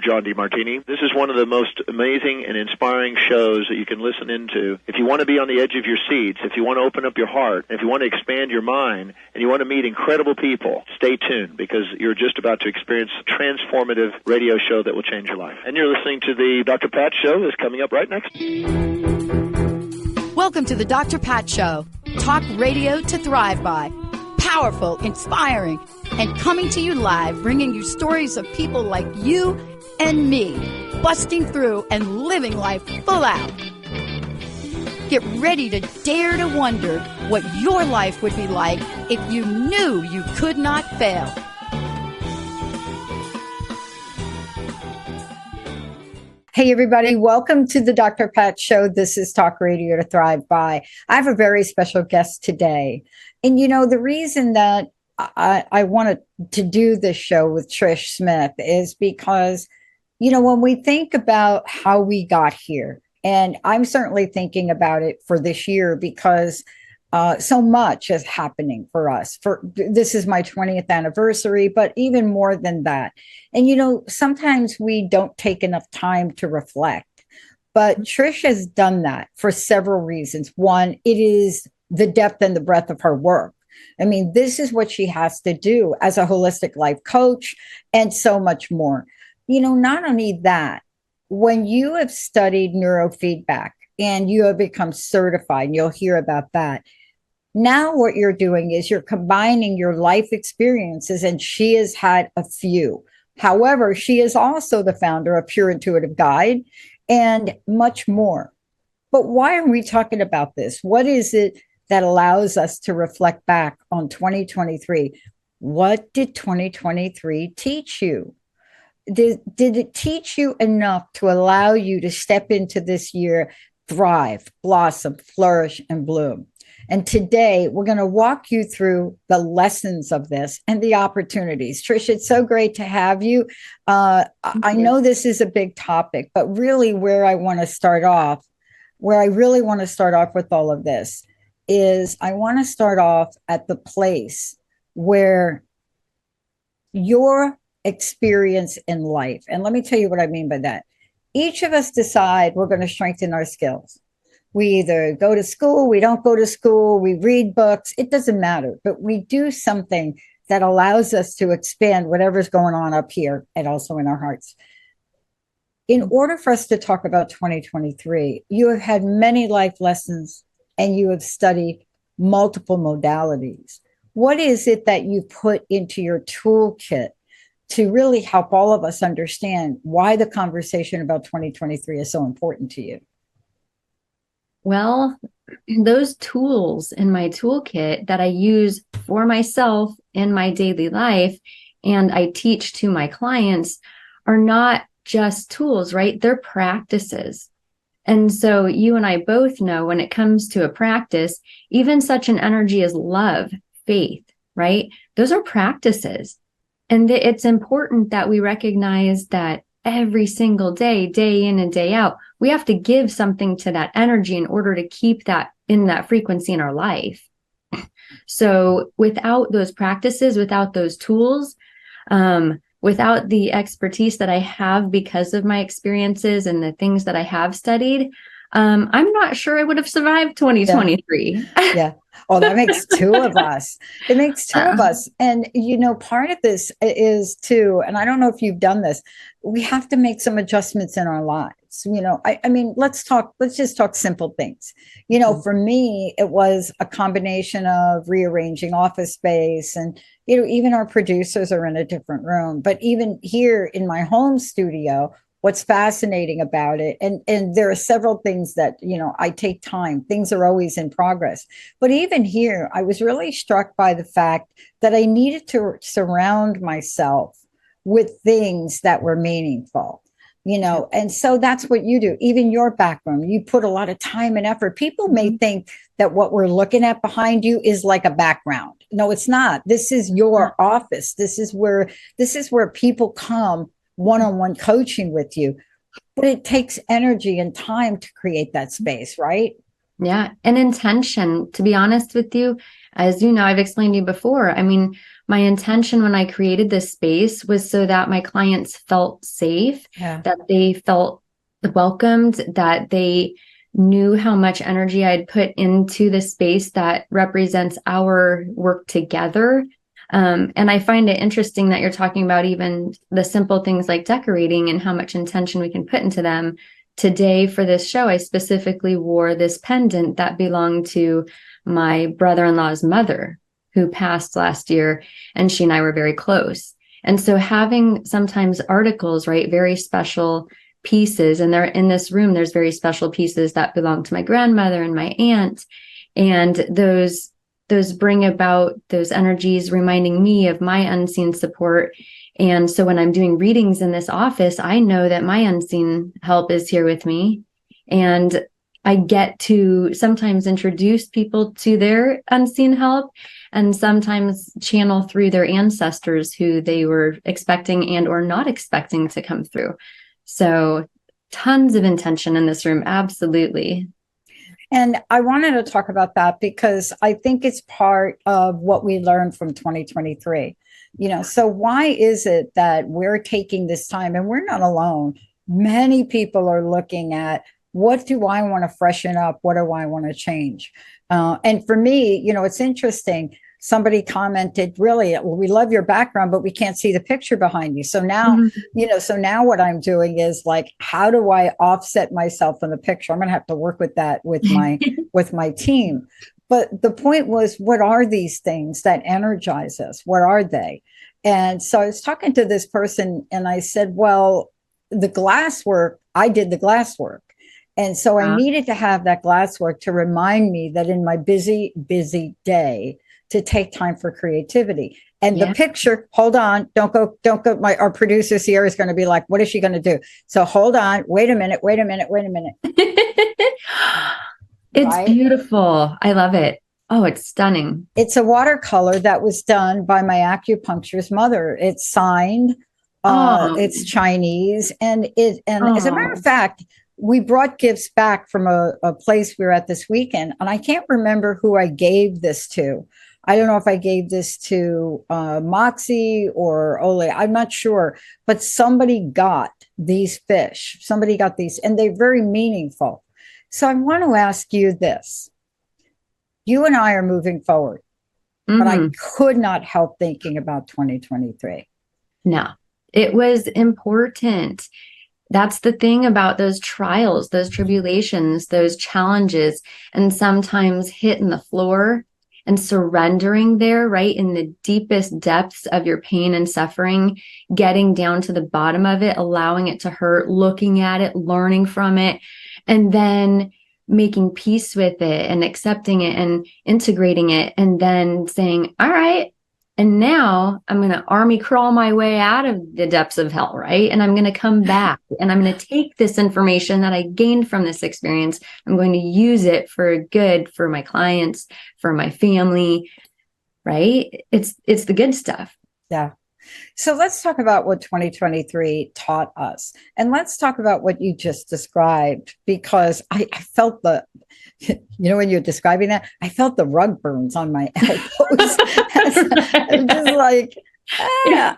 John DeMartini. This is one of the most amazing and inspiring shows that you can listen into. If you want to be on the edge of your seats, if you want to open up your heart, if you want to expand your mind, and you want to meet incredible people, stay tuned, because you're just about to experience a transformative radio show that will change your life. And you're listening to the Dr. Pat Show that's coming up right next. Welcome to the Dr. Pat Show. Talk radio to thrive by. Powerful, inspiring, and coming to you live, bringing you stories of people like you and me, busting through and living life full out. Get ready to dare to wonder what your life would be like if you knew you could not fail. Hey, everybody. Welcome to the Dr. Pat Show. This is Talk Radio to Thrive By. I have a very special guest today. And, you know, the reason that I wanted to do this show with Trish Smith is because, you know, when we think about how we got here, and I'm certainly thinking about it for this year because so much is happening for us. This is my 20th anniversary, but even more than that. And, you know, sometimes we don't take enough time to reflect. But Trish has done that for several reasons. One, it is the depth and the breadth of her work. I mean, this is what she has to do as a holistic life coach and so much more. You know, not only that, when you have studied neurofeedback and you have become certified, and you'll hear about that. Now what you're doing is you're combining your life experiences, and she has had a few. However, she is also the founder of Pure Intuitive Guide and much more. But why are we talking about this? What is it that allows us to reflect back on 2023? What did 2023 teach you? Did it teach you enough to allow you to step into this year, thrive, blossom, flourish, and bloom? And today, we're going to walk you through the lessons of this and the opportunities. Trish, it's so great to have you. I know this is a big topic, but really where I really want to start off with all of this is I want to start off at the place where your experience in life, and let me tell you what I mean by that. Each of us decide we're going to strengthen our skills. We either go to school, we don't go to school, we read books, it doesn't matter, but we do something that allows us to expand whatever's going on up here and also in our hearts. In order for us to talk about 2023, you have had many life lessons and you have studied multiple modalities. What is it that you put into your toolkit to really help all of us understand why the conversation about 2023 is so important to you? Well, those tools in my toolkit that I use for myself in my daily life and I teach to my clients are not just tools, right? They're practices. And so you and I both know when it comes to a practice, even such an energy as love, faith, right? Those are practices. And it's important that we recognize that every single day, day in and day out, we have to give something to that energy in order to keep that in that frequency in our life. So without those practices, without those tools, without the expertise that I have because of my experiences and the things that I have studied, I'm not sure I would have survived 2023. Yeah. Oh, that makes two of us. It makes two of us. And, you know, part of this is too, and I don't know if you've done this, we have to make some adjustments in our lives. You know, I mean, let's just talk simple things. You know, for me, it was a combination of rearranging office space and, you know, even our producers are in a different room. But even here in my home studio, what's fascinating about it, and there are several things that, you know, I take time. Things are always in progress. But even here, I was really struck by the fact that I needed to surround myself with things that were meaningful, you know, and so that's what you do. Even your background, you put a lot of time and effort. People may think that what we're looking at behind you is like a background. No, it's not. This is your office. This is where people come one-on-one coaching with you, but it takes energy and time to create that space, right? Yeah. And intention, to be honest with you, as you know, I've explained to you before. I mean, my intention when I created this space was so that my clients felt safe, that they felt welcomed, that they knew how much energy I'd put into the space that represents our work together. And I find it interesting that you're talking about even the simple things like decorating and how much intention we can put into them. Today for this show, I specifically wore this pendant that belonged to my brother-in-law's mother, who passed last year, and she and I were very close. And so having sometimes articles, right, very special pieces, and they're in this room, there's very special pieces that belong to my grandmother and my aunt, and those bring about those energies reminding me of my unseen support. And so when I'm doing readings in this office, I know that my unseen help is here with me. And I get to sometimes introduce people to their unseen help and sometimes channel through their ancestors who they were expecting and or not expecting to come through. So tons of intention in this room. Absolutely. And I wanted to talk about that because I think it's part of what we learned from 2023. So why is it that we're taking this time, and we're not alone? Many people are looking at, what do I want to freshen up? What do I want to change? And for me, it's interesting. Somebody commented, really, we love your background, but we can't see the picture behind you. So now, now what I'm doing is like, how do I offset myself in the picture? I'm going to have to work with that with my team. But the point was, what are these things that energize us? What are they? And so I was talking to this person and I said, well, the glass work, I did the glass work. And so I needed to have that glass work to remind me that in my busy, busy day, to take time for creativity. And the picture, hold on, don't go. Our producer here is going to be like, what is she going to do? So hold on, wait a minute. It's beautiful. I love it. Oh, it's stunning. It's a watercolor that was done by my acupuncturist mother. It's signed. It's Chinese. And as a matter of fact, we brought gifts back from a place we were at this weekend. And I can't remember who I gave this to. I don't know if I gave this to Moxie or Ole. I'm not sure. But somebody got these fish. Somebody got these, and they're very meaningful. So I want to ask you this. You and I are moving forward, but I could not help thinking about 2023. No, it was important. That's the thing about those trials, those tribulations, those challenges, and sometimes hitting the floor and surrendering there, right, in the deepest depths of your pain and suffering, getting down to the bottom of it, allowing it to hurt, looking at it, learning from it, and then making peace with it and accepting it and integrating it, and then saying, all right, and now I'm going to army crawl my way out of the depths of hell, right? And I'm going to come back and I'm going to take this information that I gained from this experience. I'm going to use it for good, for my clients, for my family, right? It's the good stuff. Yeah. So let's talk about what 2023 taught us. And let's talk about what you just described, because I felt when you're describing that, I felt the rug burns on my elbows. I'm just like,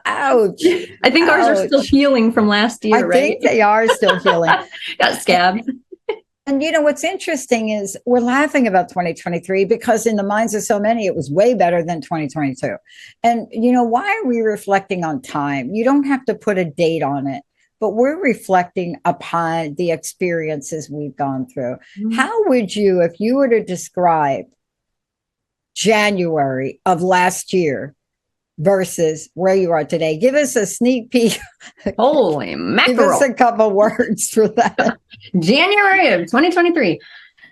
ouch. I think ours are still healing from last year, right? I think they are still healing. Got scabbed. And what's interesting is we're laughing about 2023 because in the minds of so many, it was way better than 2022. And, why are we reflecting on time? You don't have to put a date on it, but we're reflecting upon the experiences we've gone through. Mm-hmm. How would you, if you were to describe January of last year versus where you are today, give us a sneak peek. Holy mackerel. Give us a couple words for that. January of 2023.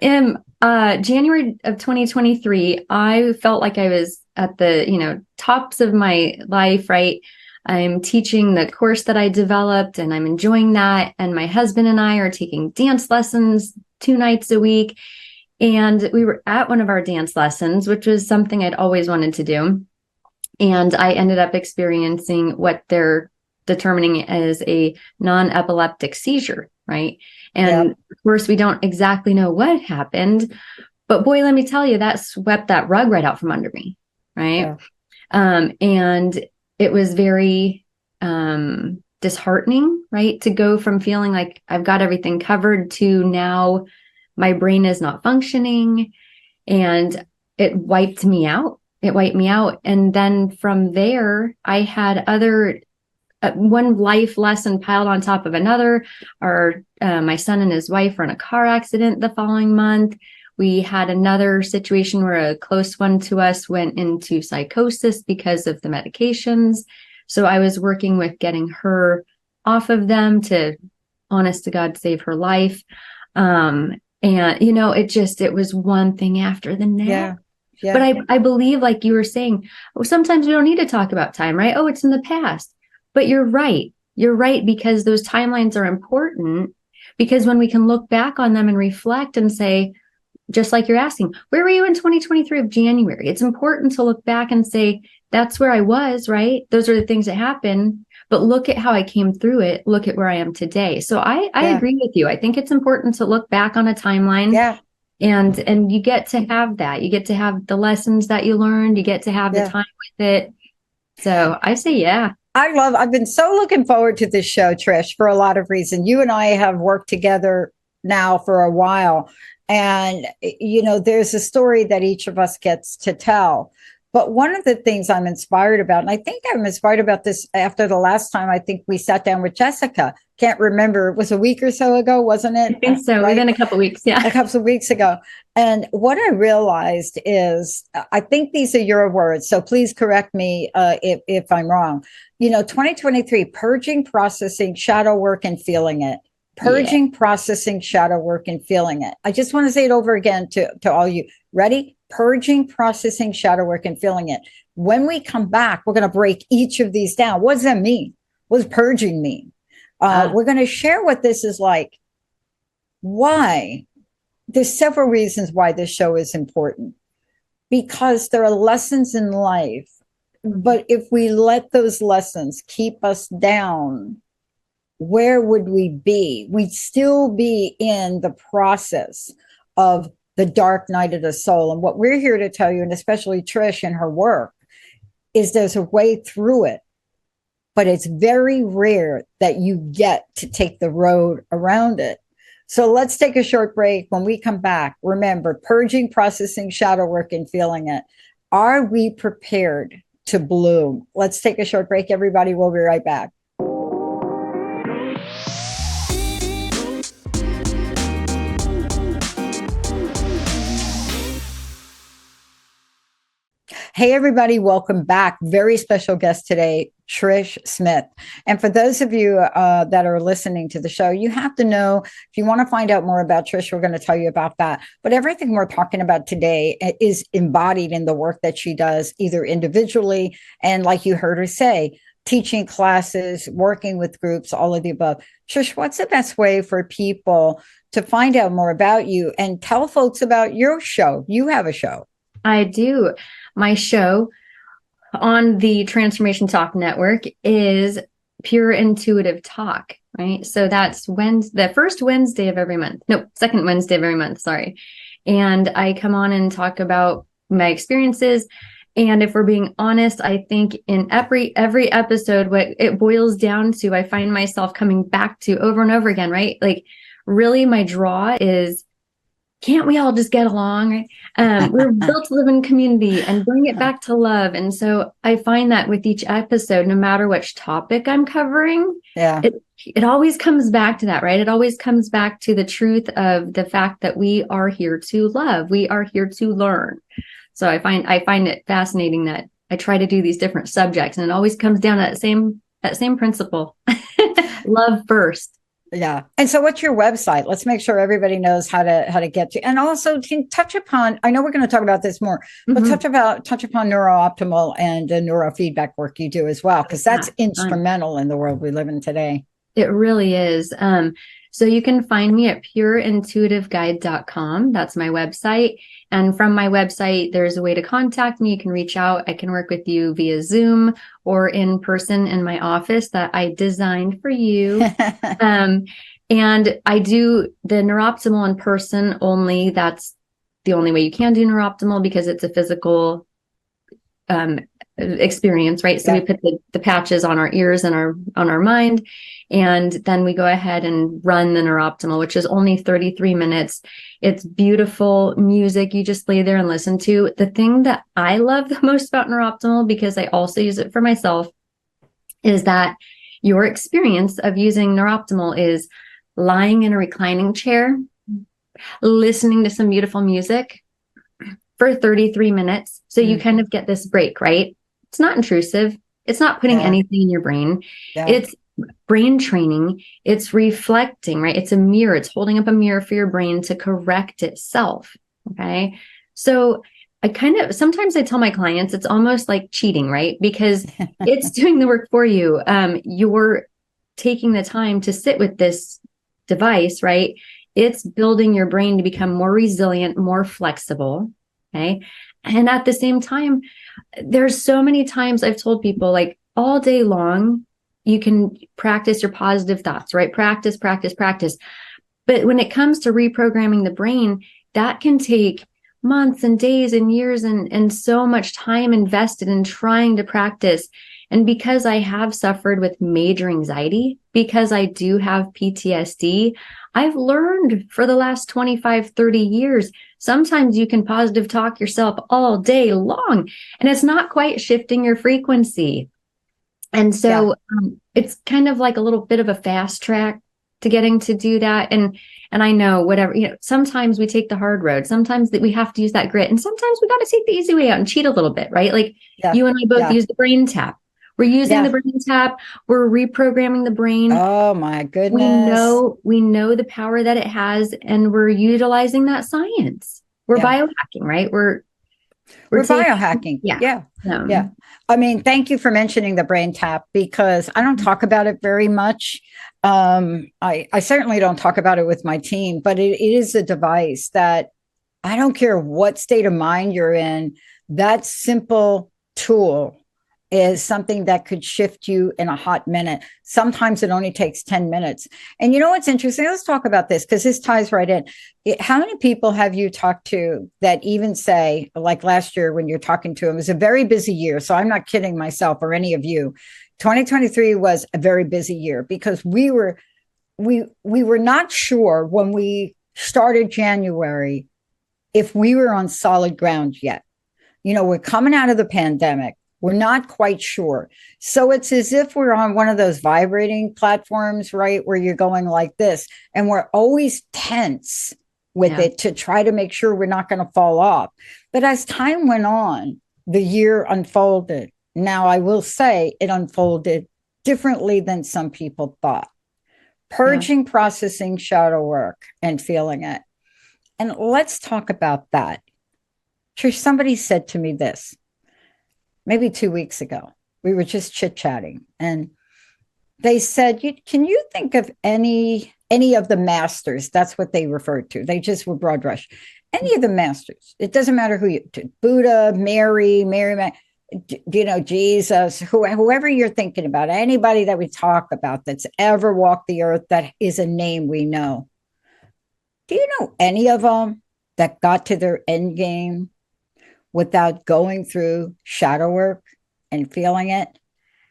In January of 2023, I felt like I was at the, tops of my life, right? I'm teaching the course that I developed and I'm enjoying that. And my husband and I are taking dance lessons 2 nights a week. And we were at one of our dance lessons, which was something I'd always wanted to do. And I ended up experiencing what they're determining it as a non-epileptic seizure, right? And of course, we don't exactly know what happened, but boy, let me tell you, that swept that rug right out from under me, right? And it was very disheartening, right? To go from feeling like I've got everything covered to now my brain is not functioning, and it wiped me out. It wiped me out. And then from there, I had other one life lesson piled on top of another. My son and his wife were in a car accident the following month. We had another situation where a close one to us went into psychosis because of the medications. So I was working with getting her off of them to, honest to God, save her life. And, it was one thing after the next. Yeah. But I believe, like you were saying, sometimes we don't need to talk about time, right? Oh, it's in the past. But you're right. You're right, because those timelines are important, because when we can look back on them and reflect and say, just like you're asking, where were you in 2023 of January? It's important to look back and say, that's where I was, right? Those are the things that happened, but look at how I came through it. Look at where I am today. So I agree with you. I think it's important to look back on a timeline. Yeah. And you get to have that. You get to have the lessons that you learned. You get to have the time with it. So I say, yeah. I've been so looking forward to this show, Trish, for a lot of reasons. You and I have worked together now for a while. And, there's a story that each of us gets to tell. But one of the things I'm inspired about, and I think I'm inspired about this after the last time I think we sat down with Jessica. Can't remember. It was a week or so ago, wasn't it? I think so. Right? Within a couple of weeks. Yeah. A couple of weeks ago. And what I realized is, I think these are your words, so please correct me if I'm wrong. 2023, purging, processing, shadow work, and feeling it. Purging, processing, shadow work, and feeling it. I just want to say it over again to all you. Ready? Purging, processing, shadow work, and feeling it. When we come back, we're going to break each of these down. What does that mean? What does purging mean? We're going to share what this is like. Why? There's several reasons why this show is important. Because there are lessons in life, but if we let those lessons keep us down, where would we be? We'd still be in the process of the dark night of the soul. And what we're here to tell you, and especially Trish and her work, is there's a way through it, but it's very rare that you get to take the road around it. So let's take a short break. When we come back, remember, purging, processing, shadow work, and feeling it. Are we prepared to bloom? Let's take a short break, everybody. We'll be right back. Hey, everybody, welcome back. Very special guest today, Trish Smith. And for those of you that are listening to the show, you have to know, if you want to find out more about Trish, we're going to tell you about that. But everything we're talking about today is embodied in the work that she does, either individually and, like you heard her say, teaching classes, working with groups, all of the above. Trish, what's the best way for people to find out more about you and tell folks about your show? You have a show. I do. My show on the Transformation Talk Network is Pure Intuitive Talk, right? So that's the first Wednesday of every month. No, second Wednesday of every month, sorry. And I come on and talk about my experiences. And if we're being honest, I think in every episode, what it boils down to, I find myself coming back to over and over again, right? Like, really, my draw is, can't we all just get along? Right? We're built to live in community and bring it back to love. And so I find that with each episode, no matter which topic I'm covering, it always comes back to that, right? It always comes back to the truth of the fact that we are here to love. We are here to learn. So I find it fascinating that I try to do these different subjects, and it always comes down to that same principle. Love first. Yeah. And so what's your website? Let's make sure everybody knows how to get to. And also to touch upon, I know we're going to talk about this more, but touch upon neurooptimal and the neurofeedback work you do as well, because that's instrumental in the world we live in today. It really is. So you can find me at pureintuitiveguide.com. That's my website. And from my website, there's a way to contact me. You can reach out. I can work with you via Zoom or in person in my office that I designed for you. And I do the neurooptimal in person only. That's the only way you can do neurooptimal because it's a physical experience, right? So we put the patches on our ears and on our mind, and then we go ahead and run the neurooptimal, which is only 33 minutes. It's beautiful music you just lay there and listen to. The thing that I love the most about neurooptimal, because I also use it for myself, is that your experience of using neurooptimal is lying in a reclining chair, listening to some beautiful music for 33 minutes. So you kind of get this break, right? It's not intrusive. It's not putting anything in your brain. It's brain training. It's reflecting, right? It's a mirror. It's holding up a mirror for your brain to correct itself. Okay. So sometimes I tell my clients, it's almost like cheating, right? Because it's doing the work for you. You're taking the time to sit with this device, right? It's building your brain to become more resilient, more flexible. Okay. And at the same time, there's so many times I've told people, like, all day long, you can practice your positive thoughts, right? Practice. But when it comes to reprogramming the brain, that can take months and days and years and so much time invested in trying to practice. And because I have suffered with major anxiety, because I do have PTSD, I've learned for the last 25, 30 years, sometimes you can positive talk yourself all day long, and it's not quite shifting your frequency. And so it's kind of like a little bit of a fast track to getting to do that. And I know whatever, sometimes we take the hard road. Sometimes that we have to use that grit. And sometimes we got to take the easy way out and cheat a little bit, right? Like you and I both use the brain tap. We're using the brain tap. We're reprogramming the brain. Oh my goodness. We know the power that it has, and we're utilizing that science. We're biohacking, right? We're biohacking. Yeah. I mean, thank you for mentioning the brain tap, because I don't talk about it very much. I certainly don't talk about it with my team, but it is a device that I don't care what state of mind you're in, that simple tool is something that could shift you in a hot minute. Sometimes it only takes 10 minutes. And you know what's interesting? Let's talk about this, because this ties right in. How many people have you talked to that even say, like last year when you're talking to them, it was a very busy year. So I'm not kidding myself or any of you. 2023 was a very busy year because we were not sure when we started January if we were on solid ground yet. We're coming out of the pandemic. We're not quite sure. So it's as if we're on one of those vibrating platforms, right? Where you're going like this, and we're always tense with it to try to make sure we're not going to fall off. But as time went on, the year unfolded. Now, I will say it unfolded differently than some people thought. Purging, processing, shadow work, and feeling it. And let's talk about that. Trish, somebody said to me this. Maybe 2 weeks ago, we were just chit-chatting, and they said, can you think of any of the masters? That's what they referred to. They just were broad brush. Any of the masters. It doesn't matter who Buddha, Mary, Jesus, whoever you're thinking about, anybody that we talk about that's ever walked the earth that is a name we know. Do you know any of them that got to their end game without going through shadow work and feeling it?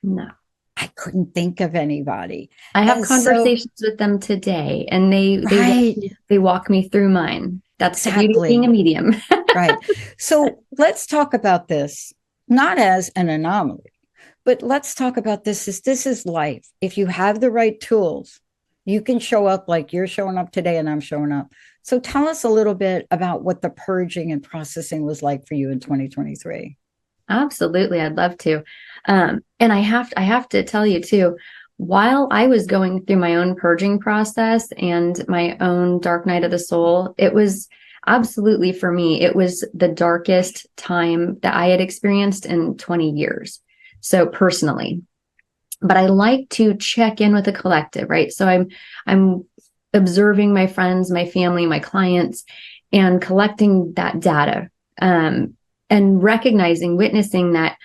No. I couldn't think of anybody. I have conversations with them today, and they walk me through mine. That's the beauty of being a medium. Right. So let's talk about this, not as an anomaly, but let's talk about this as this is life. If you have the right tools, you can show up like you're showing up today and I'm showing up. So tell us a little bit about what the purging and processing was like for you in 2023. Absolutely. I'd love to. And I have to tell you too, while I was going through my own purging process and my own dark night of the soul, it was absolutely, for me, it was the darkest time that I had experienced in 20 years. So personally, but I like to check in with the collective, right? So I'm observing my friends, my family, my clients, and collecting that data, and recognizing, witnessing that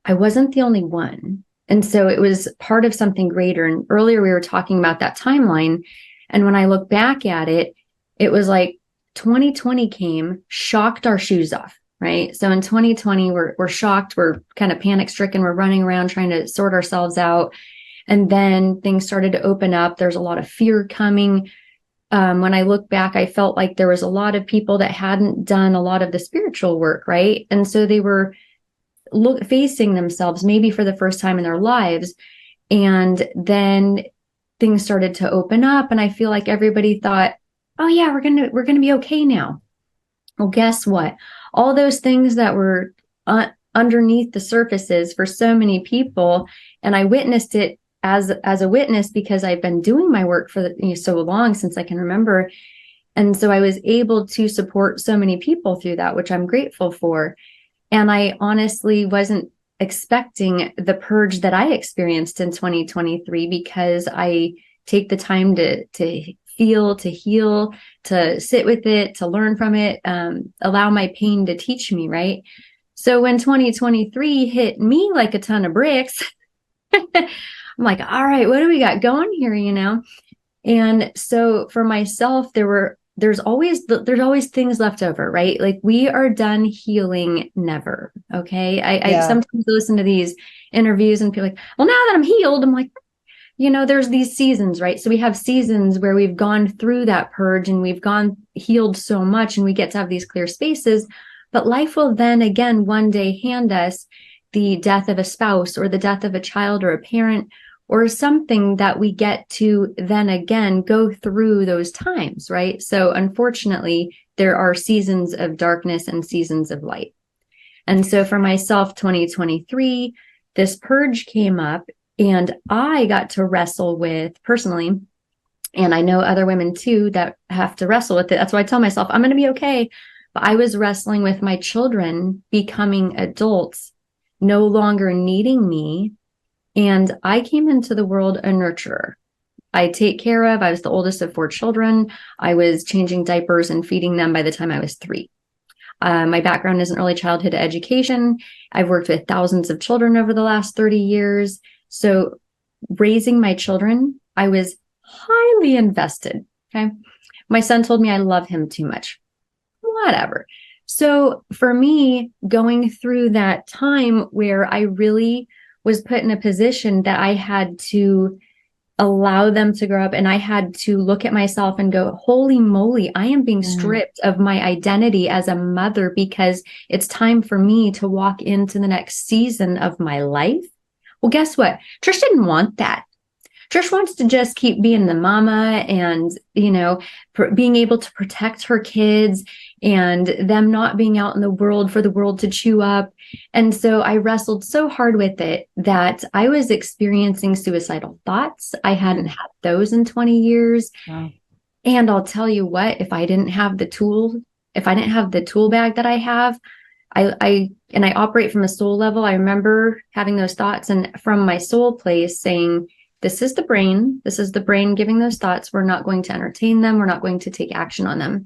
I wasn't the only one. And so it was part of something greater. And earlier we were talking about that timeline. And when I look back at it, it was like 2020 came, shocked our shoes off, right? So in 2020, we're shocked, we're kind of panic stricken, we're running around trying to sort ourselves out. And then things started to open up. There's a lot of fear coming. When I look back, I felt like there was a lot of people that hadn't done a lot of the spiritual work, right? And so they were facing themselves maybe for the first time in their lives. And then things started to open up, and I feel like everybody thought, oh yeah, we're gonna be okay now. Well, guess what? All those things that were underneath the surfaces for so many people, and I witnessed it as a witness because I've been doing my work for so long, since I can remember. And so I was able to support so many people through that, which I'm grateful for. And I honestly wasn't expecting the purge that I experienced in 2023, because I take the time to feel, to heal, to sit with it, to learn from it, allow my pain to teach me, right? So when 2023 hit me like a ton of bricks, I'm like, all right, what do we got going here, And so for myself, there's always things left over, right? Like, we are done healing, never. Okay. I sometimes listen to these interviews and feel like, well, now that I'm healed, I'm like, there's these seasons, right? So we have seasons where we've gone through that purge and we've healed so much, and we get to have these clear spaces, but life will then again one day hand us the death of a spouse, or the death of a child or a parent, or something that we get to then again go through those times, right? So unfortunately, there are seasons of darkness and seasons of light. And so for myself, 2023, this purge came up, and I got to wrestle with personally, and I know other women too that have to wrestle with it. That's why I tell myself I'm going to be okay. But I was wrestling with my children becoming adults, no longer needing me. And I came into the world a nurturer. I was the oldest of 4 children. I was changing diapers and feeding them by the time I was 3. My background is in early childhood education. I've worked with thousands of children over the last 30 years. So raising my children, I was highly invested. Okay. My son told me I love him too much. Whatever. So for me, going through that time where I really was put in a position that I had to allow them to grow up, and I had to look at myself and go, holy moly, I am being stripped of my identity as a mother, because it's time for me to walk into the next season of my life. Well, guess what? Trish didn't want that. Trish wants to just keep being the mama and, being able to protect her kids and them not being out in the world for the world to chew up. And so I wrestled so hard with it that I was experiencing suicidal thoughts. I hadn't had those in 20 years. Wow. And I'll tell you what, if I didn't have the tool bag that I have, I operate from a soul level. I remember having those thoughts, and from my soul place saying, this is the brain giving those thoughts. We're not going to entertain them. We're not going to take action on them.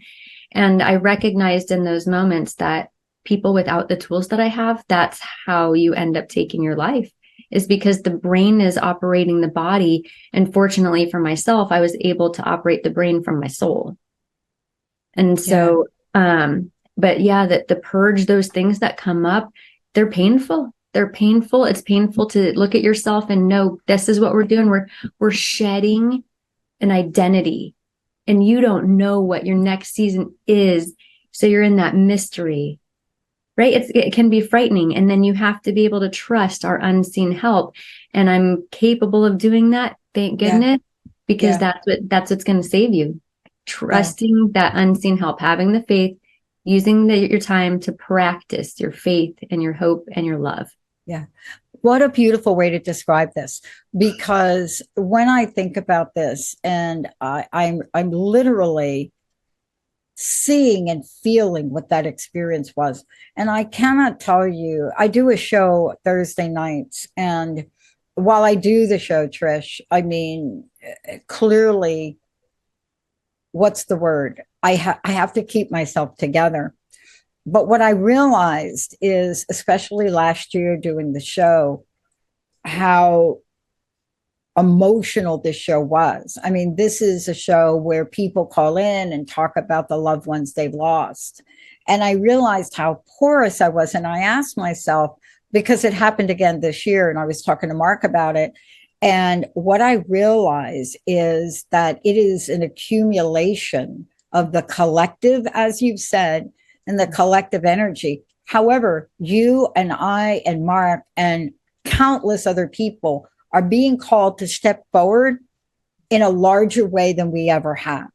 And I recognized in those moments that people without the tools that I have, that's how you end up taking your life, is because the brain is operating the body. And fortunately for myself, I was able to operate the brain from my soul. And so, but yeah, the purge, those things that come up, they're painful. They're painful. It's painful to look at yourself and know this is what we're doing. We're shedding an identity, and you don't know what your next season is. So you're in that mystery, right? It can be frightening. And then you have to be able to trust our unseen help. And I'm capable of doing that. Thank goodness, because that's what's going to save you. Trusting that unseen help, having the faith, using your time to practice your faith and your hope and your love. Yeah. What a beautiful way to describe this, because when I think about this, and I'm literally seeing and feeling what that experience was. And I cannot tell you, I do a show Thursday nights, and while I do the show, Trish, I mean, clearly what's the word? I have to keep myself together. But what I realized is, especially last year doing the show, how emotional this show was. I mean, this is a show where people call in and talk about the loved ones they've lost. And I realized how porous I was. And I asked myself, because it happened again this year, and I was talking to Mark about it. And what I realize is that it is an accumulation of the collective, as you've said, and the collective energy. However, you and I and Mark and countless other people are being called to step forward in a larger way than we ever have.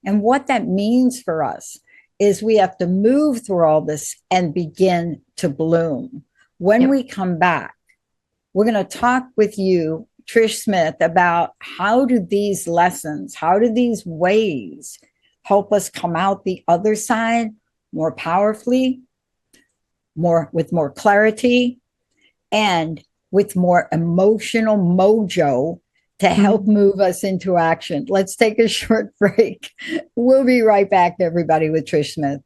And what that means for us is we have to move through all this and begin to bloom. When we come back, we're going to talk with you, Trish Smith, about how do these lessons, how do these ways help us come out the other side more powerfully, with more clarity, and with more emotional mojo to help move us into action. Let's take a short break. We'll be right back, everybody, with Trish Smith.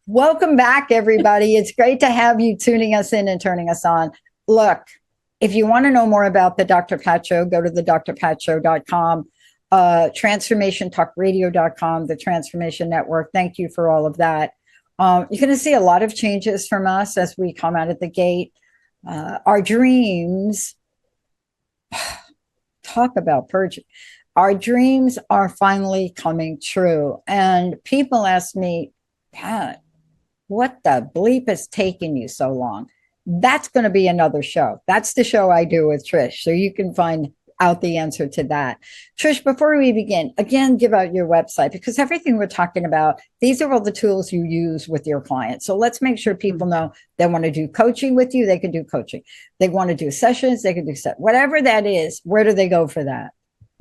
Welcome back, everybody. It's great to have you tuning us in and turning us on. Look, if you want to know more about the Dr. Pat Show, go to the drpatshow.com, transformationtalkradio.com, the Transformation Network. Thank you for all of that. You're going to see a lot of changes from us as we come out of the gate. Our dreams, talk about purging. Our dreams are finally coming true. And people ask me, Pat, what the bleep has taken you so long? That's going to be another show. That's the show I do with Trish. So you can find out the answer to that. Trish, before we begin, again, give out your website, because everything we're talking about, these are all the tools you use with your clients. So let's make sure people know they want to do coaching with you. They can do coaching. They want to do sessions. They can do whatever that is. Where do they go for that?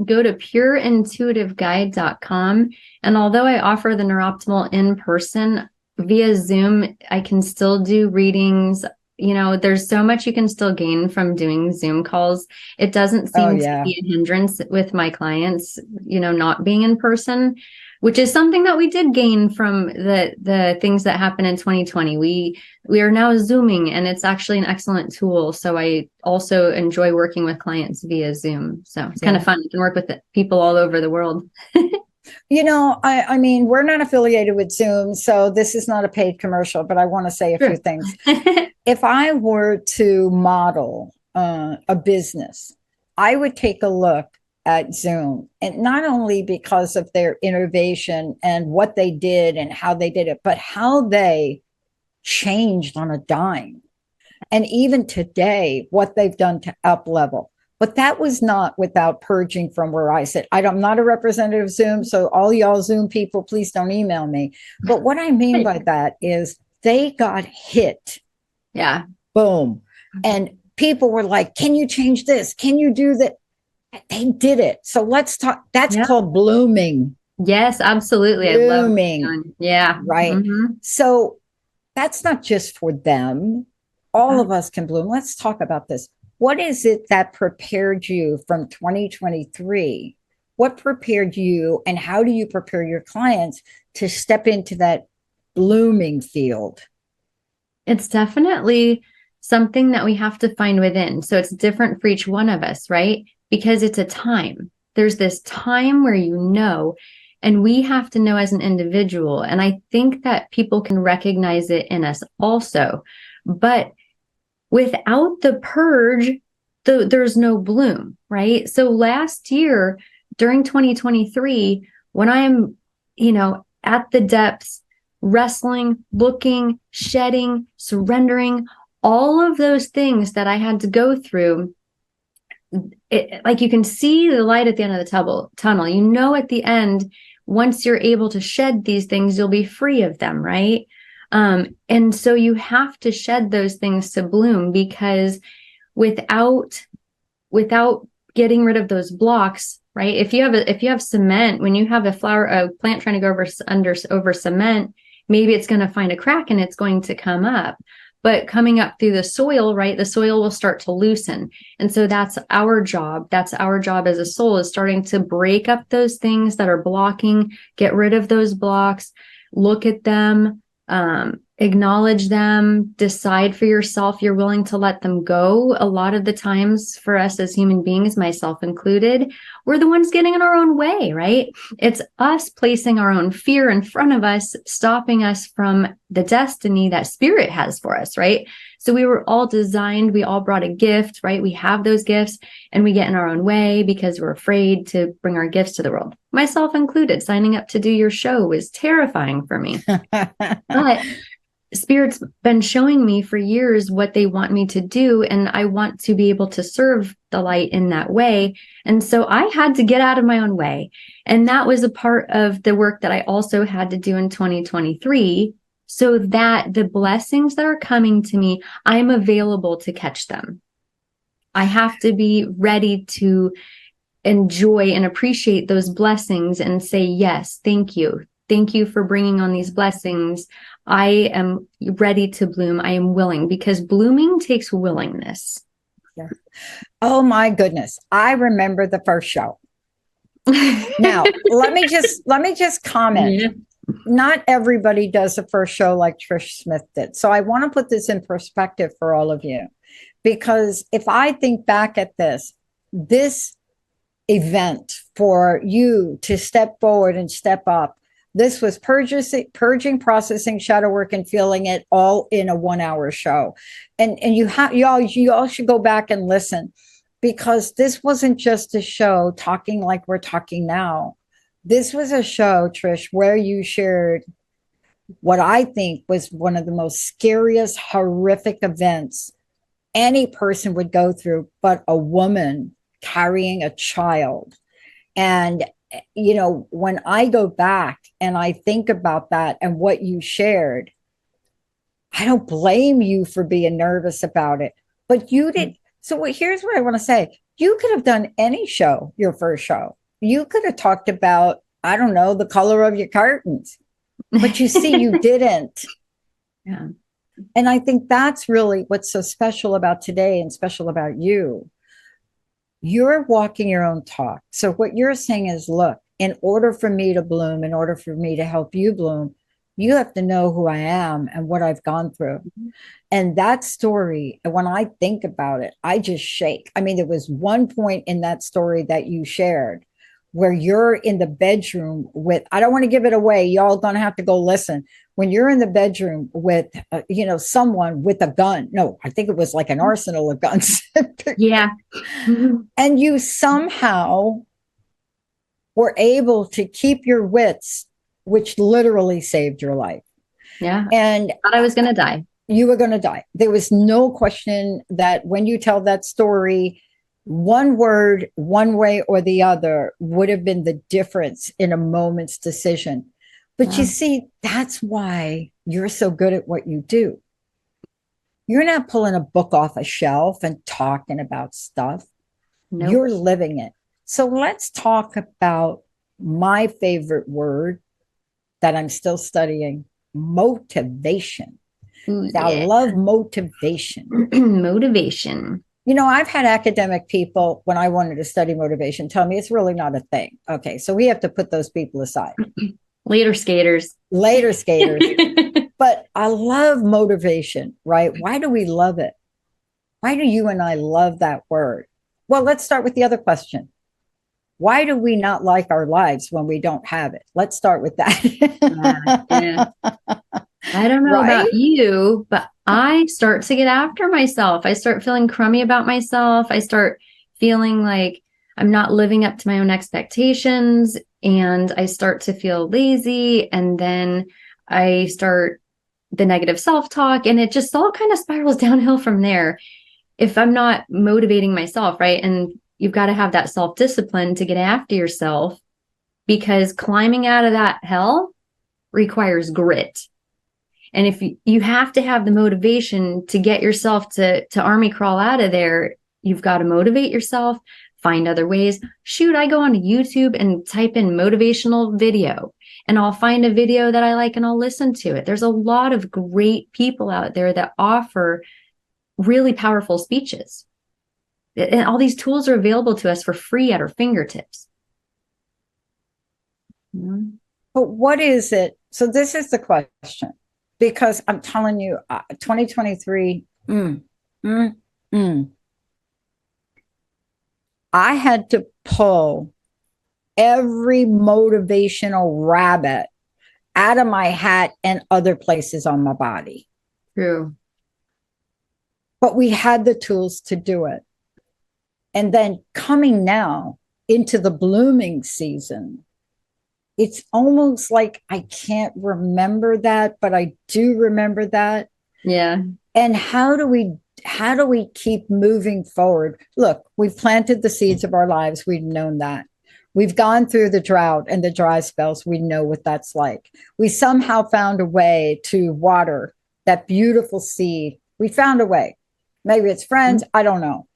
Go to pureintuitiveguide.com. And although I offer the Neuroptimal in person, via Zoom, I can still do readings. You know, there's so much you can still gain from doing Zoom calls. It doesn't seem to be a hindrance with my clients, you know, not being in person, which is something that we did gain from the things that happened in 2020. We are now Zooming, and it's actually an excellent tool. So I also enjoy working with clients via Zoom. So it's kind of fun. You can work with people all over the world. You know, I mean, we're not affiliated with Zoom, so this is not a paid commercial, but I want to say a few things. If I were to model a business, I would take a look at Zoom, and not only because of their innovation and what they did and how they did it, but how they changed on a dime. And even today, what they've done to up level. But that was not without purging from where I sit. I'm not a representative of Zoom, so all y'all Zoom people, please don't email me. But what I mean by that is they got hit. Yeah. Boom. And people were like, can you change this? Can you do that? They did it. So let's talk. That's called blooming. Yes, absolutely. Blooming. I love it. Yeah. Right. Mm-hmm. So that's not just for them. All of us can bloom. Let's talk about this. What is it that prepared you from 2023? What prepared you, and how do you prepare your clients to step into that blooming field? It's definitely something that we have to find within. So it's different for each one of us, right? Because it's a time. There's this time where you know, and we have to know as an individual. And I think that people can recognize it in us also. But without the purge, there's no bloom, right? So last year, during 2023, when I'm, at the depths, wrestling, looking, shedding, surrendering, all of those things that I had to go through, like you can see the light at the end of the tunnel. At the end, once you're able to shed these things, you'll be free of them, right? And so you have to shed those things to bloom, because without getting rid of those blocks, right? If you have cement, when you have a plant trying to go over cement, maybe it's going to find a crack and it's going to come up. But coming up through the soil, right, the soil will start to loosen. And so that's our job. That's our job as a soul, is starting to break up those things that are blocking, get rid of those blocks, look at them, acknowledge them, decide for yourself you're willing to let them go. A lot of the times for us as human beings, myself included, we're the ones getting in our own way, right? It's us placing our own fear in front of us, stopping us from the destiny that spirit has for us, right? So we were all designed, we all brought a gift, right? We have those gifts and we get in our own way because we're afraid to bring our gifts to the world. Myself included, signing up to do your show was terrifying for me. But Spirit's been showing me for years what they want me to do, and I want to be able to serve the light in that way. And so I had to get out of my own way. And that was a part of the work that I also had to do in 2023, so that the blessings that are coming to me, I'm available to catch them. I have to be ready to enjoy and appreciate those blessings and say, yes, thank you. Thank you for bringing on these blessings. I am ready to bloom. I am willing, because blooming takes willingness. Yeah. Oh my goodness. I remember the first show. Now, let me just comment. Yeah. Not everybody does the first show like Trish Smith did. So I want to put this in perspective for all of you, because if I think back at this event for you to step forward and step up, this was purging, processing, shadow work, and feeling it all in a 1 hour show. And you all should go back and listen, because this wasn't just a show talking like we're talking now. This was a show, Trish, where you shared what I think was one of the most scariest, horrific events any person would go through, but a woman carrying a child. And you know, when I go back and I think about that and what you shared, I don't blame you for being nervous about it, but you did. So here's what I want to say. You could have done any show, your first show. You could have talked about, I don't know, the color of your curtains, but you see, you didn't. Yeah. And I think that's really what's so special about today and special about you. You're walking your own talk. So what you're saying is, look, in order for me to bloom, in order for me to help you bloom, you have to know who I am and what I've gone through. Mm-hmm. And that story, when I think about it, I just shake. I mean, there was one point in that story that you shared where you're in the bedroom with, I don't want to give it away. Y'all going to have to go listen. When you're in the bedroom with, someone with a gun. No, I think it was like an arsenal of guns. Yeah. And you somehow were able to keep your wits, which literally saved your life. Yeah. And I thought I was going to die. You were going to die. There was no question that when you tell that story, one word, one way or the other would have been the difference in a moment's decision. But you see, that's why you're so good at what you do. You're not pulling a book off a shelf and talking about stuff. Nope. You're living it. So let's talk about my favorite word that I'm still studying, motivation. Ooh, yeah. I love motivation. Motivation. You know, I've had academic people, when I wanted to study motivation, tell me it's really not a thing. Okay, so we have to put those people aside. Later skaters. But I love motivation, right? Why do we love it? Why do you and I love that word? Well, let's start with the other question. Why do we not like our lives when we don't have it? Let's start with that. Yeah. I don't know about you, but I start to get after myself. I start feeling crummy about myself. I start feeling like I'm not living up to my own expectations, and I start to feel lazy. And then I start the negative self-talk, and it just all kind of spirals downhill from there. If I'm not motivating myself, right? And you've got to have that self-discipline to get after yourself, because climbing out of that hell requires grit. And if you have to have the motivation to get yourself to army crawl out of there, you've got to motivate yourself, find other ways. Shoot, I go on YouTube and type in motivational video, and I'll find a video that I like and I'll listen to it. There's a lot of great people out there that offer really powerful speeches. And all these tools are available to us for free at our fingertips. But what is it? So this is the question, because I'm telling you, 2023, I had to pull every motivational rabbit out of my hat and other places on my body. True. But we had the tools to do it. And then coming now into the blooming season, it's almost like I can't remember that, but I do remember that. Yeah. And how do we keep moving forward? Look, we've planted the seeds of our lives. We've known that. We've gone through the drought and the dry spells. We know what that's like. We somehow found a way to water that beautiful seed. We found a way. Maybe it's friends. I don't know.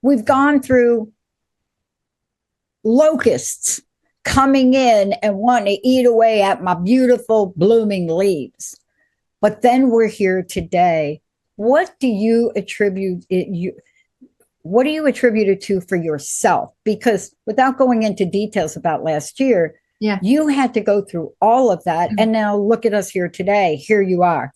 We've gone through locusts coming in and wanting to eat away at my beautiful blooming leaves. But then we're here today. What do you attribute it? What do you attribute it to for yourself? Because without going into details about last year, you had to go through all of that. And now look at us here today. Here you are.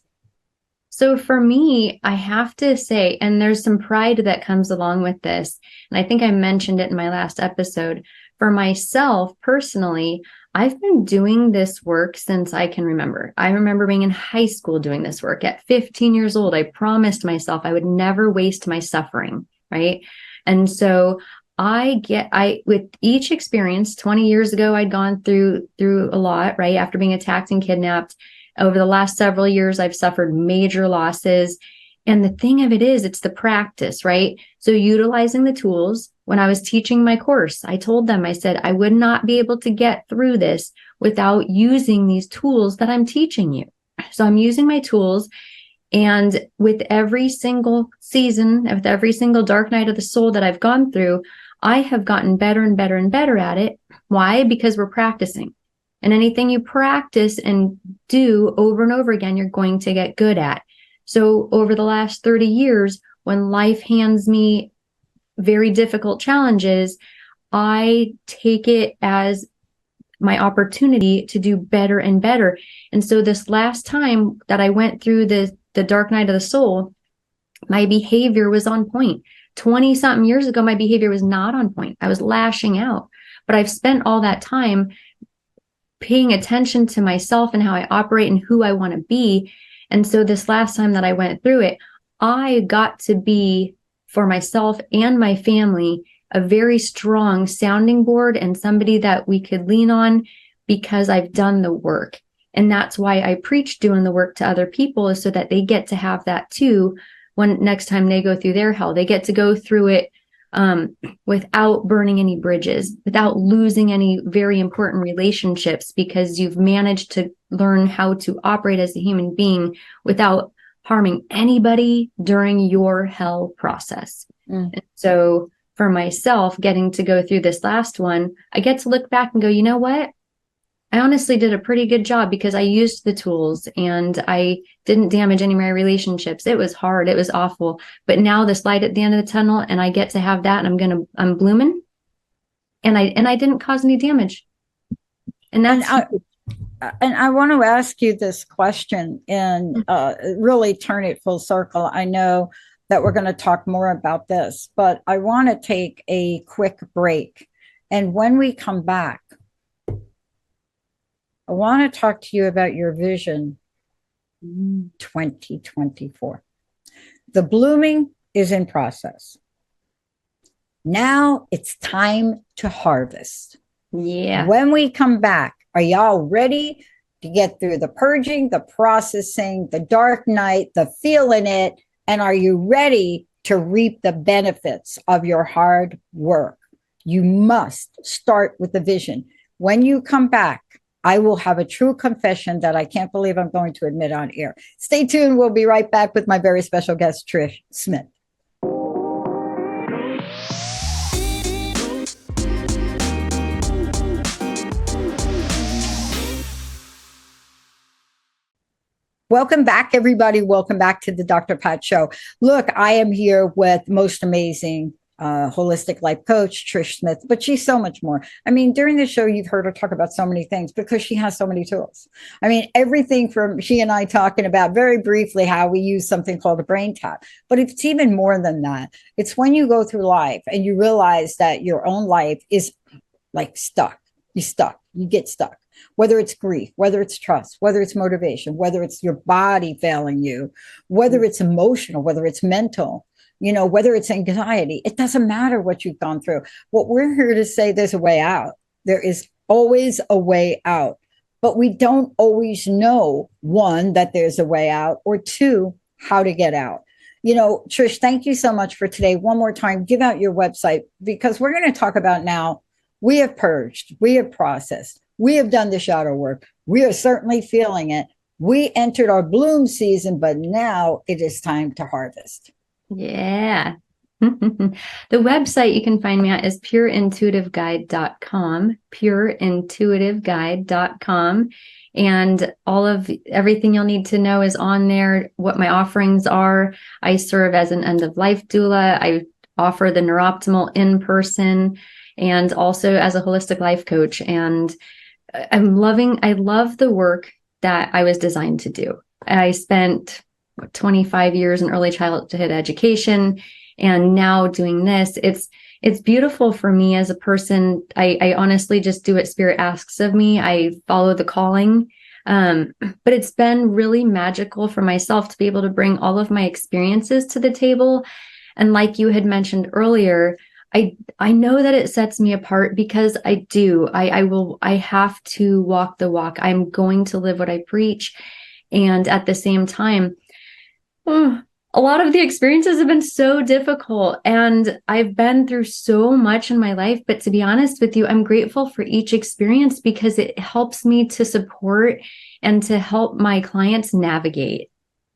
So for me, I have to say, and there's some pride that comes along with this, and I think I mentioned it in my last episode. For myself personally, I've been doing this work since I can remember. I remember being in high school doing this work. At 15 years old, I promised myself I would never waste my suffering, right? And so with each experience, 20 years ago, I'd gone through a lot, right? After being attacked and kidnapped. Over the last several years, I've suffered major losses. And the thing of it is, it's the practice, right? So utilizing the tools. When I was teaching my course, I told them, I said, I would not be able to get through this without using these tools that I'm teaching you. So I'm using my tools. And with every single season, with every single dark night of the soul that I've gone through, I have gotten better and better and better at it. Why? Because we're practicing. And anything you practice and do over and over again, you're going to get good at. So over the last 30 years, when life hands me very difficult challenges, I take it as my opportunity to do better and better. And so this last time that I went through the dark night of the soul, my behavior was on point. 20 something years ago, my behavior was not on point. I was lashing out, but I've spent all that time paying attention to myself and how I operate and who I want to be. And so this last time that I went through it, I got to be, for myself and my family, a very strong sounding board and somebody that we could lean on because I've done the work. And that's why I preach doing the work to other people, is so that they get to have that too. When next time they go through their hell, they get to go through it without burning any bridges, without losing any very important relationships, because you've managed to learn how to operate as a human being without harming anybody during your hell process. And so for myself, getting to go through this last one, I get to look back and go, you know what? I honestly did a pretty good job because I used the tools and I didn't damage any of my relationships. It was hard. It was awful. But now this light at the end of the tunnel, and I get to have that, and I'm blooming, and I didn't cause any damage. And that's and I want to ask you this question and really turn it full circle. I know that we're going to talk more about this, but I want to take a quick break. And when we come back, I want to talk to you about your vision 2024. The blooming is in process. Now it's time to harvest. Yeah. When we come back, are y'all ready to get through the purging, the processing, the dark night, the feeling it? And are you ready to reap the benefits of your hard work? You must start with the vision. When you come back, I will have a true confession that I can't believe I'm going to admit on air. Stay tuned. We'll be right back with my very special guest, Trish Smith. Welcome back, everybody. Welcome back to the Dr. Pat Show. Look, I am here with most amazing holistic life coach, Trish Smith, but she's so much more. I mean, during the show, you've heard her talk about so many things because she has so many tools. I mean, everything from she and I talking about very briefly how we use something called a brain tap, but it's even more than that. It's when you go through life and you realize that your own life is like stuck. You get stuck. Whether it's grief, whether it's trust, whether it's motivation, whether it's your body failing you, whether it's emotional, whether it's mental, whether it's anxiety, it doesn't matter what you've gone through. What we're here to say, there's a way out. There is always a way out, but we don't always know, one, that there's a way out, or two, how to get out. Trish, thank you so much for today. One more time, give out your website, because we're going to talk about now, we have purged, we have processed, we have done the shadow work. We are certainly feeling it. We entered our bloom season, but now it is time to harvest. Yeah. The website you can find me at is pureintuitiveguide.com, pureintuitiveguide.com. And everything you'll need to know is on there, what my offerings are. I serve as an end-of-life doula. I offer the Neuroptimal in person and also as a holistic life coach. And I love the work that I was designed to do. I spent 25 years in early childhood education, and now doing this, it's beautiful for me as a person. I honestly just do what Spirit asks of me. I follow the calling. But it's been really magical for myself to be able to bring all of my experiences to the table. And like you had mentioned earlier, I know that it sets me apart because I have to walk the walk. I'm going to live what I preach. And at the same time, a lot of the experiences have been so difficult, and I've been through so much in my life. But to be honest with you, I'm grateful for each experience because it helps me to support and to help my clients navigate,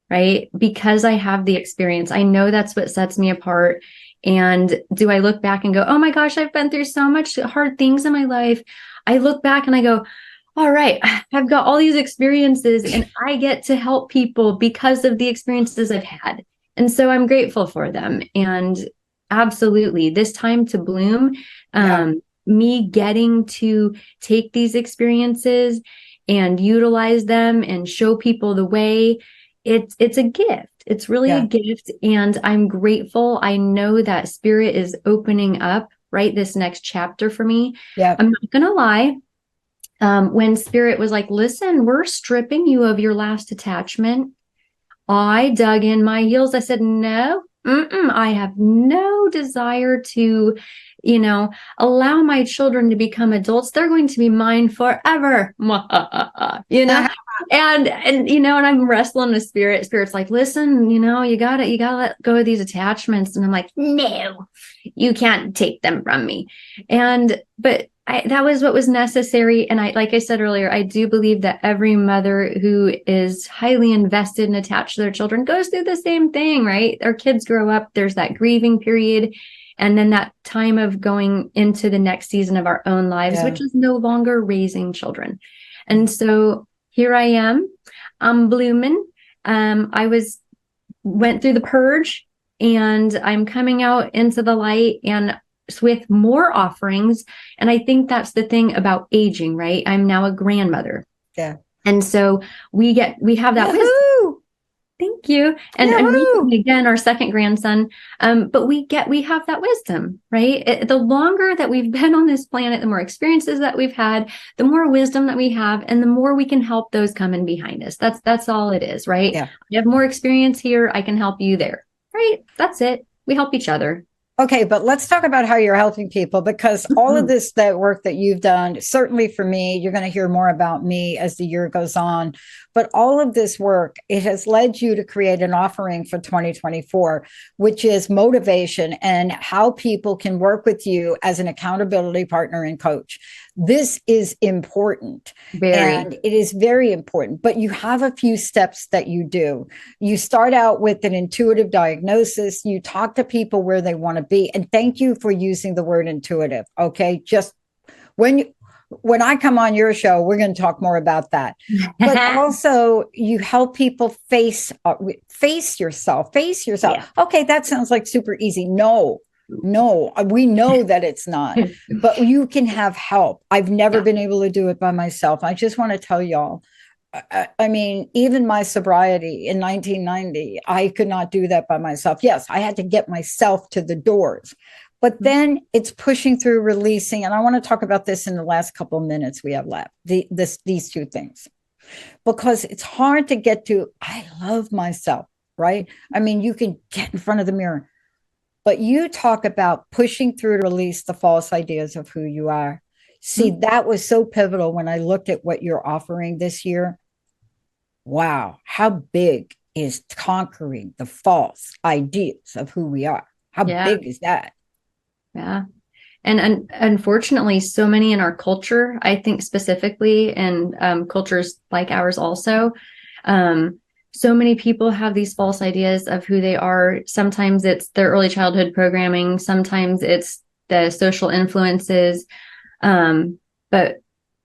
right? Because I have the experience. I know that's what sets me apart. And do I look back and go, oh my gosh, I've been through so much hard things in my life? I look back and I go, all right, I've got all these experiences and I get to help people because of the experiences I've had. And so I'm grateful for them. And absolutely, this time to bloom, me getting to take these experiences and utilize them and show people the way, it's a gift. It's really a gift. And I'm grateful. I know that Spirit is opening up, right, this next chapter for me. Yeah. I'm not going to lie. When Spirit was like, listen, we're stripping you of your last attachment, I dug in my heels. I said, no, I have no desire to, allow my children to become adults. They're going to be mine forever, and I'm wrestling with Spirit. Spirit's like, listen, you gotta let go of these attachments. And I'm like, no, you can't take them from me. But that was what was necessary. And like I said earlier, I do believe that every mother who is highly invested and attached to their children goes through the same thing, right? Our kids grow up, there's that grieving period. And then that time of going into the next season of our own lives, which is no longer raising children. And so here I am, I'm blooming. Went through the purge, and I'm coming out into the light and with more offerings. And I think that's the thing about aging, right? I'm now a grandmother. Yeah. And so we have that wisdom. Thank you. And recently, again, our second grandson. But we have that wisdom, right? The longer that we've been on this planet, the more experiences that we've had, the more wisdom that we have, and the more we can help those coming behind us. That's all it is, right? Yeah. You have more experience here, I can help you there, right? That's it. We help each other. Okay, but let's talk about how you're helping people, because all of that work that you've done, certainly for me, you're going to hear more about me as the year goes on, but all of this work, it has led you to create an offering for 2024, which is motivation and how people can work with you as an accountability partner and coach. This is important. And it is very important, but you have a few steps that you do. You start out with an intuitive diagnosis. You talk to people where they want to be. And thank you for using the word intuitive. Okay. Just when when I come on your show, we're going to talk more about that. But also, you help people face yourself. Yeah. Okay, that sounds like super easy. No, we know that it's not. But you can have help. I've never been able to do it by myself. I just want to tell y'all. I mean, even my sobriety in 1990, I could not do that by myself. Yes, I had to get myself to the doors. But then it's pushing through, releasing. And I want to talk about this in the last couple of minutes we have left, these two things. Because it's hard to get to, I love myself, right? I mean, you can get in front of the mirror. But you talk about pushing through to release the false ideas of who you are. See, that was so pivotal when I looked at what you're offering this year. Wow, how big is conquering the false ideas of who we are? How big is that? Yeah. And unfortunately, so many in our culture, I think specifically, and cultures like ours also, so many people have these false ideas of who they are. Sometimes it's their early childhood programming. Sometimes it's the social influences. But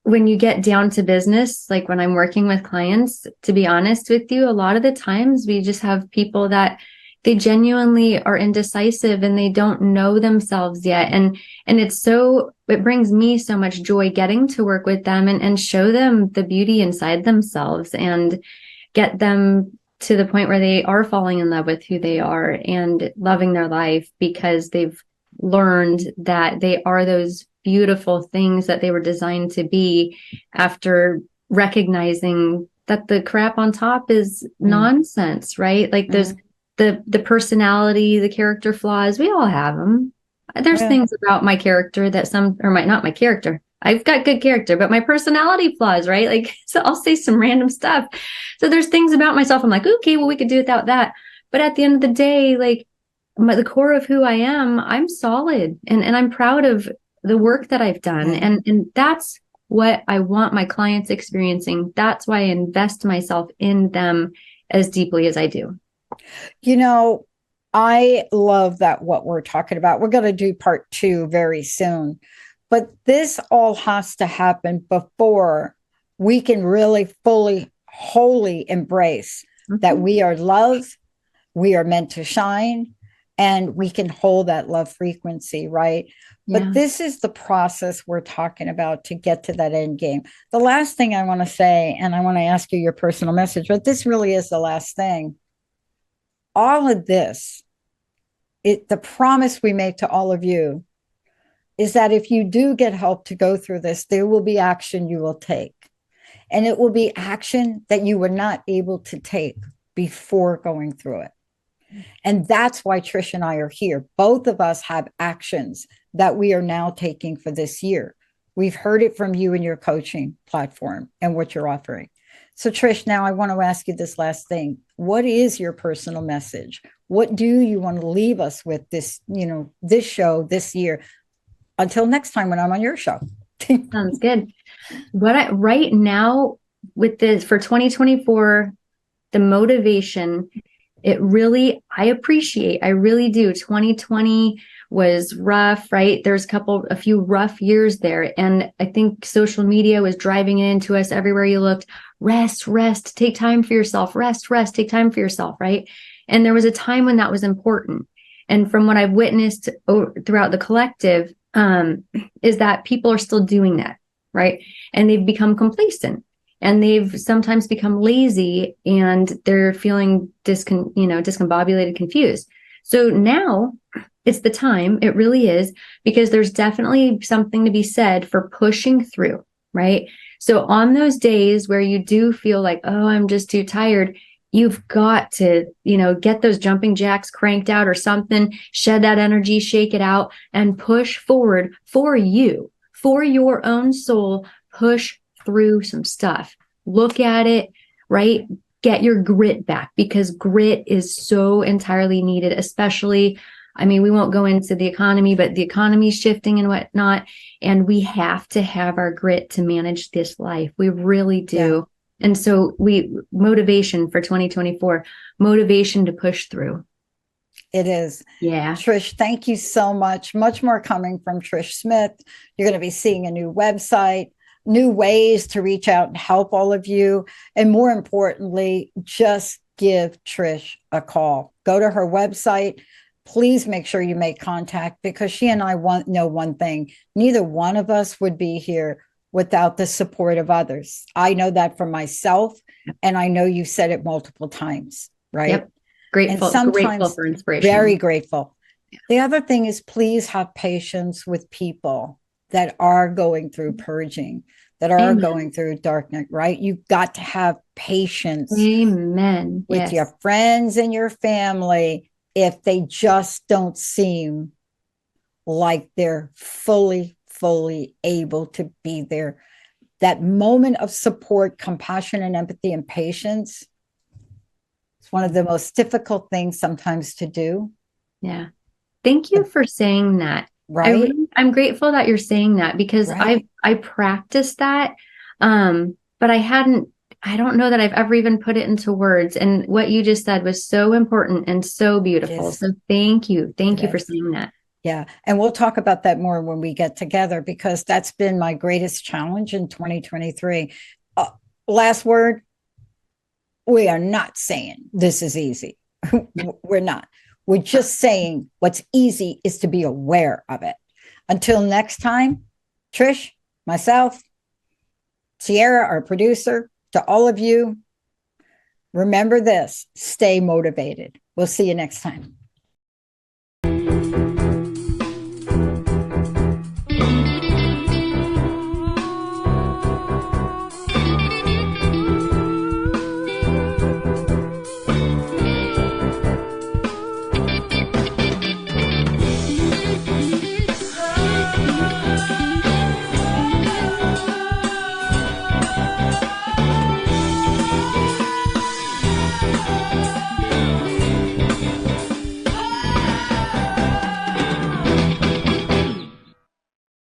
when you get down to business, like when I'm working with clients, to be honest with you, a lot of the times we just have people that they genuinely are indecisive and they don't know themselves yet. And it brings me so much joy getting to work with them and show them the beauty inside themselves and get them to the point where they are falling in love with who they are and loving their life because they've learned that they are those beautiful things that they were designed to be after recognizing that the crap on top is nonsense, right? Like there's the personality, the character flaws, we all have them. There's things about my character that not my character. I've got good character, but my personality flaws, right? Like, so I'll say some random stuff. So there's things about myself. I'm like, okay, well, we could do without that. But at the end of the day, like the core of who I am, I'm solid and I'm proud of the work that I've done. And that's what I want my clients experiencing. That's why I invest myself in them as deeply as I do. You know, I love that what we're talking about. We're going to do part 2 very soon. But this all has to happen before we can really fully, wholly embrace that we are loved, we are meant to shine, and we can hold that love frequency, right? Yeah. But this is the process we're talking about to get to that end game. The last thing I want to say, and I want to ask you your personal message, but this really is the last thing. All of this, the promise we make to all of you is that if you do get help to go through this, there will be action you will take. And it will be action that you were not able to take before going through it. And that's why Trish and I are here. Both of us have actions that we are now taking for this year. We've heard it from you in your coaching platform and what you're offering. So Trish, now I want to ask you this last thing. What is your personal message? What do you want to leave us with this show this year? Until next time when I'm on your show. Sounds good. Right now with this for 2024, the motivation, I really do. 2020 was rough, right? There's a few rough years there. And I think social media was driving it into us everywhere you looked. Rest, take time for yourself. Rest, take time for yourself, right? And there was a time when that was important. And from what I've witnessed throughout the collective, is that people are still doing that, right? And they've become complacent and they've sometimes become lazy and they're feeling discombobulated, confused. So now it's the time, it really is, because there's definitely something to be said for pushing through, right? So on those days where you do feel like, oh, I'm just too tired, you've got to, get those jumping jacks cranked out or something, shed that energy, shake it out, and push forward for you, for your own soul. Push through some stuff. Look at it, right? Get your grit back, because grit is so entirely needed, especially, we won't go into the economy, but the economy is shifting and whatnot. And we have to have our grit to manage this life. We really do. Yeah. And so motivation for 2024, motivation to push through. It is. Yeah. Trish, thank you so much. Much more coming from Trish Smith. You're going to be seeing a new website. new ways to reach out and help all of you. And more importantly, just give Trish a call. Go to her website. Please make sure you make contact, because she and I know one thing. Neither one of us would be here without the support of others. I know that for myself, and I know you said it multiple times, right? Yep. Grateful, and sometimes grateful for inspiration. Very grateful. The other thing is, please have patience with people that are going through purging, that are Amen. going through darkness, right? You've got to have patience. Amen. With your friends and your family, if they just don't seem like they're fully able to be there. That moment of support, compassion, and empathy and patience, it's one of the most difficult things sometimes to do. Yeah. Thank you for saying that. Right. I'm grateful that you're saying that, because Right. I practiced that. But I don't know that I've ever even put it into words. And what you just said was so important and so beautiful. So thank you. Thank you for saying that. Yeah. And we'll talk about that more when we get together, because that's been my greatest challenge in 2023. Last word, we are not saying this is easy. We're not. We're just saying what's easy is to be aware of it. Until next time, Trish, myself, Sierra, our producer, to all of you, remember this: stay motivated. We'll see you next time.